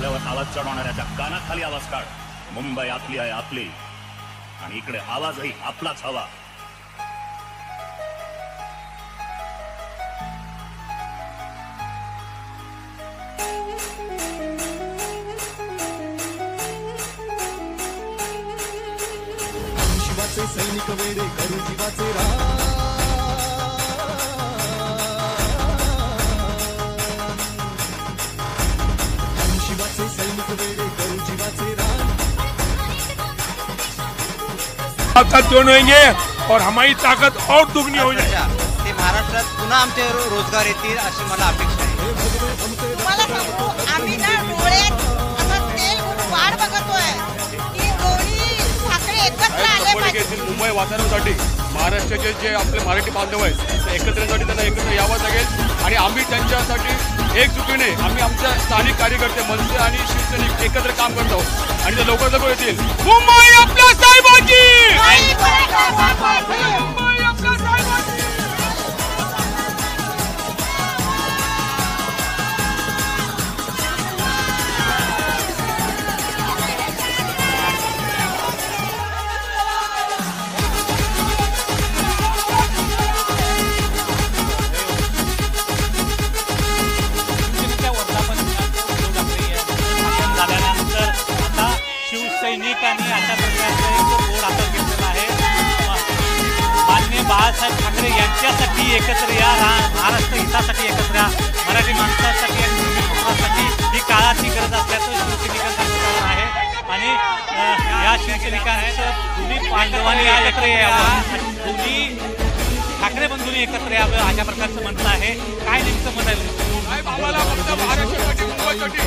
आपल्यावर आवाज चढवणाऱ्याच्या कानाखाली आवाज काढ. मुंबई आपली आहे, आपली, आणि इकडे आवाजही आपलाच हवा. शिवाचे सैनिक वेडे करू जीवाचे रान. शिवाचे सैनिक वेडे करू जीवाचे रान. ताकत दोन होंगे और हमारी ताकत और दुगनी हो जाए. ते महाराष्ट्रात पुन्हा आमचे रोजगार येतील अशी मला अपेक्षा आहे. मला सांगू, आम्ही ना डोळ्यात असं तेल वाढ बघतोय की दोन्ही ठाकरे एकत्र आले पाहिजे. मुंबई वाचवण्यासाठी महाराष्ट्राचे जे आपले मराठी बांधव आहेत ते एकत्रसाठी त्यांना एकत्र यावं लागेल आणि आम्ही त्यांच्यासाठी एकजुटीने आम्ही आमच्या स्थानिक कार्यकर्ते मंत्री आणि शिवसैनिक एकत्र काम करत आहोत आणि ते लवकर लवकर येतील. मुंबई आपल्या साहेबांची. झाल्यानंतर आता शिवसैनिकांनी अशा प्रकारचं एक बोर्ड हातात घेतलेला आहे. माननीय बाळासाहेब ठाकरे यांच्यासाठी एकत्र या, महाराष्ट्र हितासाठी एकत्र या, मराठी माणसासाठी आणि हिंदुत्वासाठी ही काळाची गरज असल्याचं शिवसैनिकांचं म्हणणं आहे. आणि या शिवसैनिकांचं दोन्ही बांधवांनी एकत्र यावं, दोन्ही ठाकरे बंधूंनी एकत्र यावं अशा प्रकारचं म्हणणं आहे. काय नेमकं म्हणाल? आम्हाला फक्त महाराष्ट्रासाठी मुंबईसाठी